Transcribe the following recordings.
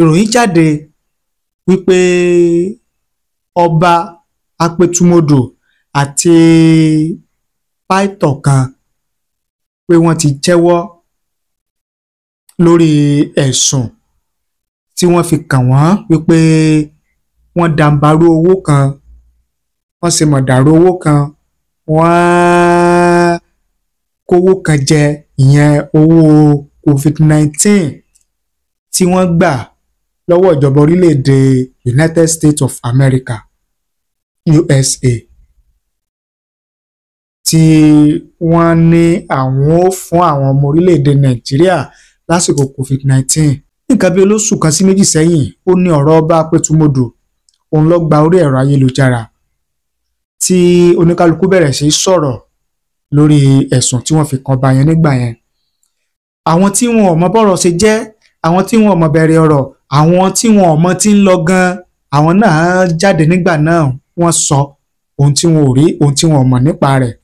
ìròyìn jáde wípé ọba Apẹ̀tùmọdò àti pásítọ̀ kan pé wọ́n ti jẹ́wọ́ lórí ẹ̀sùn tí wọ́n fi kàn wọ́n wípé wọ́n dàǹbarú owó kan, wọ́n sì mọ̀dàrú owó kan, wọ́n kówó kan jẹ, ìyẹn owó COVID-19 tí wọ́n gbà lọ́wọ́ ìjọba orílẹ̀-èdè United States of America USA, tí wọ́n ní àwọn ó fún àwọn ọmọ orílẹ̀-èdè Nàìjíríà lásìkò COVID-19. Nǹkan bí olóṣù kan sí méjì sẹ́yìn, ó ní ọ̀rọ̀ ọba Apẹ̀tùmọdò òun ló gba orí ẹ̀rọ ayélujára tí oníkálukú bẹ̀rẹ̀ sí sọ̀rọ̀ lórí ẹ̀sùn tí wọ́n fi kan ọba yẹn nígbà yẹn. Àwọn tí wọn ò mọ bọ́rọ̀ ṣe jẹ́, àwọn tí wọn ò mọ bẹ̀rẹ̀ ọ̀rọ̀, àwọn tí wọn ò mọ tí ń lọ gan, àwọn náà jáde nígbà náà, wọ́n sọ ohun tí wọn ò rí, ohun tí wọn ò mọ̀ nípa rẹ̀.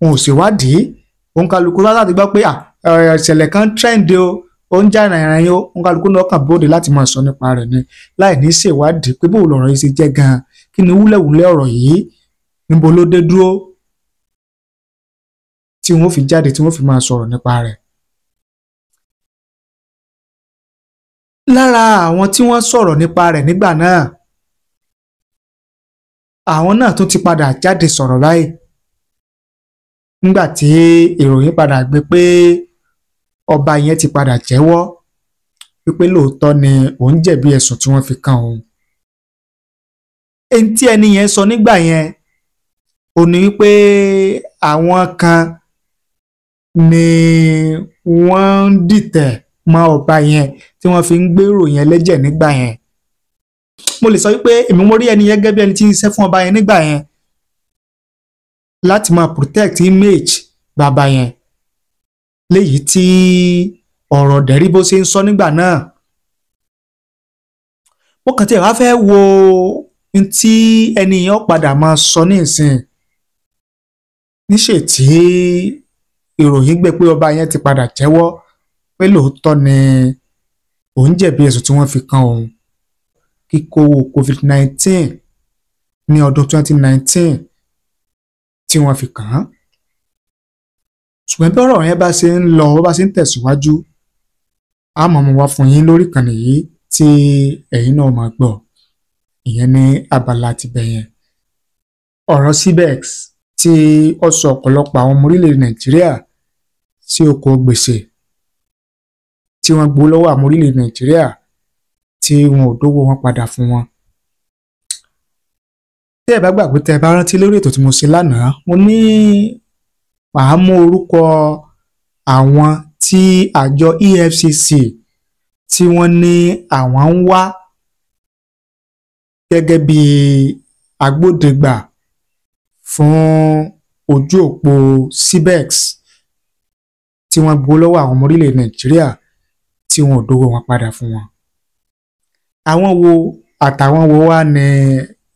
Wọn ò ṣèwádìí, oníkálukú láti gbọ́ pé ìṣẹ̀lẹ̀ kan trend ó ń jà rìnrìn o, oníkálukú náà kàn bóde láti máa sọ nípa rẹ̀ ni, láì ní ṣèwádìí pé bó lọ̀rọ̀ yìí ṣe jẹ́ gan, kí ni wúlẹ̀wúlẹ̀ ọ̀rọ̀ yìí, níbo ló dé dúró, tí wọ́n fi jáde tí wọ́n fi máa sọ̀rọ̀ nípa rẹ̀. Lára àwọn tí wọ́n sọ̀rọ̀ nípa rẹ̀ nígbà náà, àwọn náà tún ti padà jáde sọ̀rọ̀ báyìí nígbà tí ìròyìn padà gbé pé ọba yẹn ti padà jẹ́wọ́ wípé lóòótọ́ ni òun jẹ̀bi ẹ̀sùn tí wọ́n fi kàn òun. Ẹni tí ẹni yẹn sọ nígbà yẹn ò ní wípé àwọn kan ni wọ́n ń dìtẹ̀ mọ́ ọba yẹn tí wọ́n fi ń gbèrò yẹn lẹ́jẹ̀ nígbà yẹn. Mo lè sọ wípé èmi mo rí ẹni yẹn gẹ́gẹ́ bí ẹni tí ń ṣiṣẹ́ fún ọba yẹn nígbà yẹn láti máa protect image bàbá yẹn, léyìí tí ọ̀rọ̀ dẹ̀rí bó ṣe ń sọ nígbà náà. Mo kàn tí ẹ wá fẹ́ wo ohun tí ẹni yẹn padà máa sọ ní ìsìn níṣẹ́ tí ìròyìn gbé pé ọba yẹn ti padà jẹ́wọ́ pé lóòótọ́ ni òun jẹ̀bi ẹ̀sùn tí wọ́n fi kàn òun, kíkó COVID-19 ní ọdún 2019 tí wọ́n fi kàn án. Ṣùgbọ́n bí ọ̀rọ̀ yẹn bá ṣe ń lọ, bó bá ṣe ń tẹ̀síwájú, a máa mú wá fún yín lórí ìkànnì yìí tí ẹ̀yin náà máa gbọ́, ìyẹn ní abala tibẹ̀ yẹn. Ọ̀rọ̀ CBEX tí ó sọ ọ̀pọ̀lọpọ̀ àwọn ọmọ orílẹ̀-èdè Nàìjíríà sí oko gbèsè tí wọ́n gbó lọ́wọ́ àwọn orílẹ̀-èdè Nàìjíríà tí wọn ò dówó wọn padà fún wọn. Tí ẹ bá gbàgbé, tẹ́ ẹ bá rántí lórí ètò tí mo ṣe lánàá, mo ní màá mú orúkọ àwọn tí àjọ EFCC tí wọ́n ní àwọn ń wá gẹ́gẹ́ bí agbódegbà fún ojú òpó CBEX tí wọ́n gbó lọ́wọ́ àwọn ọmọ orílẹ̀ Nàìjíríà tí wọn ò dówó wọn padà fún wọn. Àwọn wo àtàwọn wo wá ní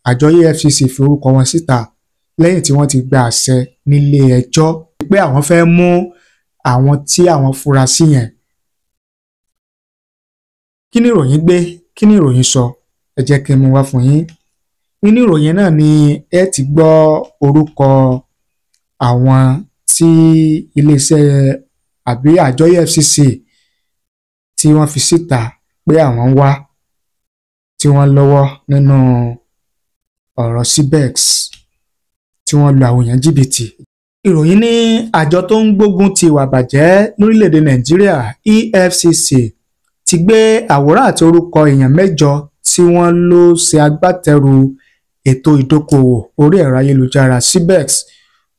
àjọ EFCC fi orúkọ wọn síta lẹ́yìn tí wọ́n ti gba àṣẹ nílé ẹjọ́ pé àwọn fẹ́ mú àwọn tí àwọn fura sí yẹn. Kí ni ìròyìn gbé? Kí ni ìròyìn sọ? Ẹ jẹ́ kí n mú wá fún yín. Nínú ìròyìn náà ni ẹ ti gbọ́ orúkọ àwọn tí iléeṣẹ́ àbí àjọ EFCC tí wọ́n fi síta pé àwọn ń wá, tí wọ́n lọ́wọ́ nínú ọ̀rọ̀ CBEX tí wọ́n lu àwọn èèyàn jìbìtì. Ìròyìn ní àjọ tó ń gbógun ti ìwà ìbàjẹ́ lórílẹ̀‐èdè Nàìjíríà EFCC ti gbé àwòrán àti orúkọ èèyàn 8 tí wọ́n lọ ṣe agbátẹrù ètò ìdókòwò orí ẹ̀rọ ayélujára CBEX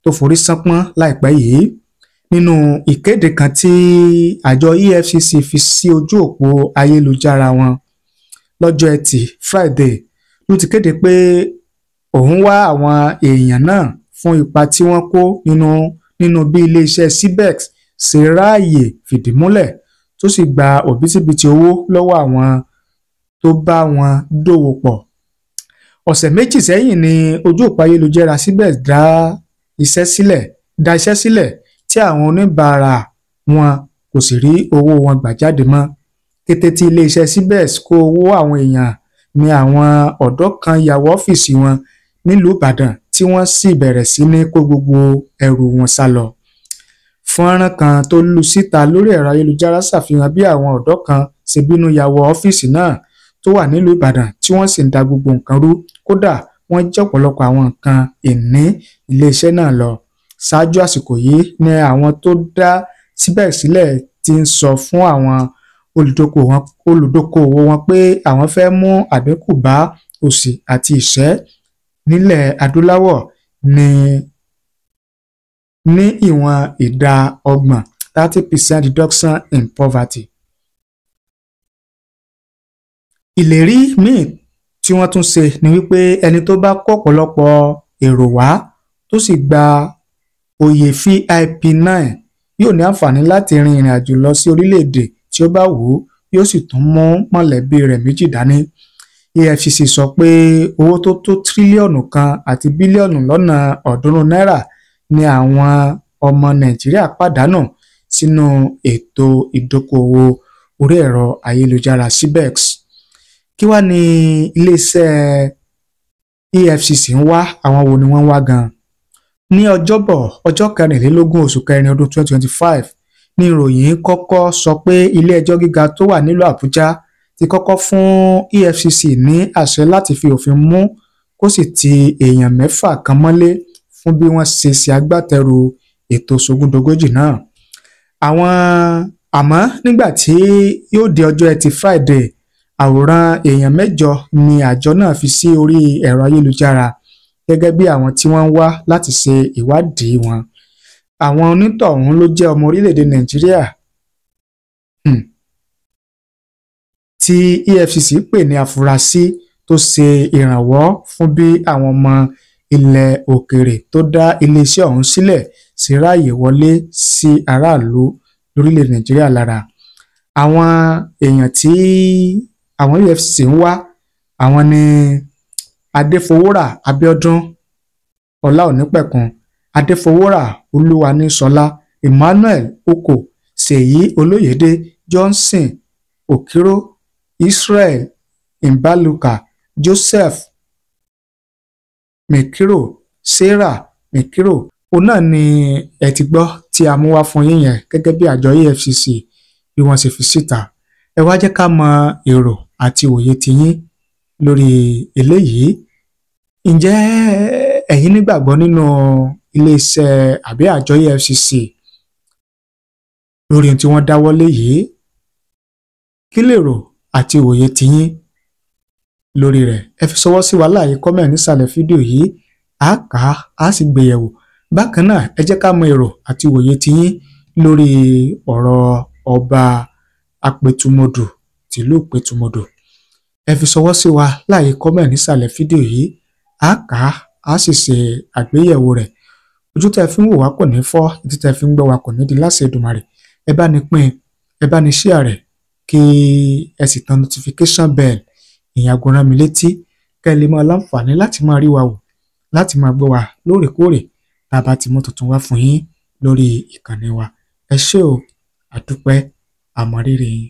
tó forí ṣánpọ́n láìpẹ́ yìí. Nínú ìkéde kan tí àjọ EFCC fi sí ojú òpó ayélujára wọn lọ́jọ́ Ẹtì Friday ló ti kéde pé òun wá àwọn èèyàn náà fún ipa tí wọ́n kó nínú bí iléeṣẹ́ CBEX ṣe ráàyè fìdí múlẹ̀ tó sì gba òbítíbitì owó lọ́wọ́ àwọn tó bá wọn dòwò pọ̀. Ọ̀sẹ̀ méjì sẹ́yìn ni ojú òpó ayélujára CBEX dá iṣẹ́ sílẹ̀ tí àwọn oníbàárà wọn kò sì rí owó wọn gbà jáde mọ́. kété tí iléeṣẹ́ CBEX kó owó àwọn èèyàn ni àwọn ọ̀dọ́ kan ya wọ ọ́fíìsì wọn nílùú Ìbàdàn tí wọ́n sì bẹ̀rẹ̀ sí ní kó gbogbo ẹrù wọn sá lọ. Fọ́nrán kan tó lu síta lórí ẹ̀rọ ayélujára ṣàfihàn bí àwọn ọ̀dọ́ kan ṣe bínú ya wọ ọ́fíìsì náà tó wà nílùú Ìbàdàn tí wọ́n sì ń da gbogbo nǹkan rú, kódà wọ́n jí ọ̀pọ̀lọpọ̀ àwọn nǹkan ìní iléeṣẹ́ náà lọ. Ṣáájú àsìkò yìí ni àwọn tó dá CBEX sílẹ̀ ti ń sọ fún àwọn olùdókòwò wọn pé àwọn fẹ́ mú àdínkù bá òṣì àti ìṣẹ́ nílẹ̀ adúláwọ̀ ní ìwọ̀n ìdá 30% reduction in poverty. Ìlérí míì tí wọ́n tún ṣe ni wípé ẹni tó bá kó ọ̀pọ̀lọpọ̀ èrò wá tó sì gba oyè VIP 9 yóò ní àǹfààní láti rin ìrìn àjò lọ sí orílẹ̀-èdè tí ó bá wù ú, yóò sì tún mú mọ̀lẹ́bí rẹ̀ méjì dání. EFCC sọ pé owó tó tó tírílíọ̀nù kan àti bílíọ̀nù lọ́nà ọ̀ọ́dúnrún náírà ni àwọn ọmọ Nàìjíríà pàdánù sínú ètò ìdókòwò orí ẹ̀rọ ayélujára CBEX. Kí wá ní iléeṣẹ́ EFCC ń wá, àwọn wo ni wọ́n ń wá gan-an? Ní ọjọ́bọ̀ ọjọ́ 24 oṣù kẹrin ọdún 2025 ní ìròyìn kọ́kọ́ sọ pé ilé ẹjọ́ gíga tó wà nílùú Àbújá ti kọ́kọ́ fún EFCC ní àṣẹ láti fi òfin mú kó sì ti èèyàn 6 kan mọ́lé fún bí wọ́n ṣe agbátẹrù ètò sógúndogójì náà. Àmọ́ nígbà tí yóò di ọjọ́ Ẹtì Friday, àwòrán èèyàn 8 ni àjọ náà fi sí orí ẹ̀rọ ayélujára gẹ́gẹ́ bí àwọn tí wọ́n ń wá láti ṣe ìwádìí wọn. Àwọn onítọ̀hún ló jẹ́ ọmọ orílẹ̀-èdè Nàìjíríà tí EFCC pè ní afurasí tó ṣe ìrànwọ́ fún bí àwọn ọmọ ilẹ̀ òkèèrè tó dá iléeṣẹ́ ọ̀hún sílẹ̀ sí ráàyè wọlé sí aráàlú lórílẹ̀-èdè Nàìjíríà lára. Àwọn èèyàn tí àwọn EFCC ń wá, àwọn ni Adéfowórà Abíọ́dún Ọláònípẹ̀kun, Adéfowórà Olúwaníṣọlá, Emmanuel Oko, Ṣèyí Olóyèdé, Johnson Okiro, Israel Imbaluka, Joseph Mekiro, Sarah Mekiro. Òun náà ni ẹ ti gbọ́ tí a mú wá fún yín yẹn gẹ́gẹ́ bí àjọ EFCC bí wọ́n ṣe fi síta. Ẹ wá jẹ́ ká mọ èrò àti òye tiyín lórí eléyìí. Ǹjẹ́ ẹ̀yin nígbàgbọ́ nínú iléeṣẹ́ àbí àjọ EFCC lórí ohun tí wọ́n dáwọ́lé yìí? Kí lèrò àti òye tiyín lórí rẹ̀? Ẹ fi ṣọwọ́ sí wa láàyè kọ́mẹ̀ntì nísàlẹ̀ fídíò yìí, a kà á, a sì gbéyẹ̀wò. Bákan náà, ẹ jẹ́ ká mọ èrò àti òye tiyín lórí ọ̀rọ̀ ọba Apẹ̀tùmọdù tìlú Ìpẹ̀tùmọdù. Ẹ fi ṣọwọ́ sí wa láàyè kọ́mẹ̀ntì nísàlẹ̀ fídíò yìí, a kà á, a sì ṣe àgbéyẹ̀wò rẹ̀. Ojú tẹ́ fi ń wò wá kò ní fọ́, etí tẹ́ fi ń gbọ́ wá kò ní di láṣẹ Èdùmàrè. Ẹ bá ní pín, ẹ bá ní share rẹ̀, kí ẹ sì tan notification bell ìyẹn aago rán mi létí kẹ́ ẹ lè máa láǹfààní láti máa rí wa wò, láti máa gbọ́ wa lóòrèkóòrè tá a bá ti mú tuntun wá fún yín lórí ìkànnì wa. Ẹ ṣé o, àdúpẹ́, àmọ̀rírì yín.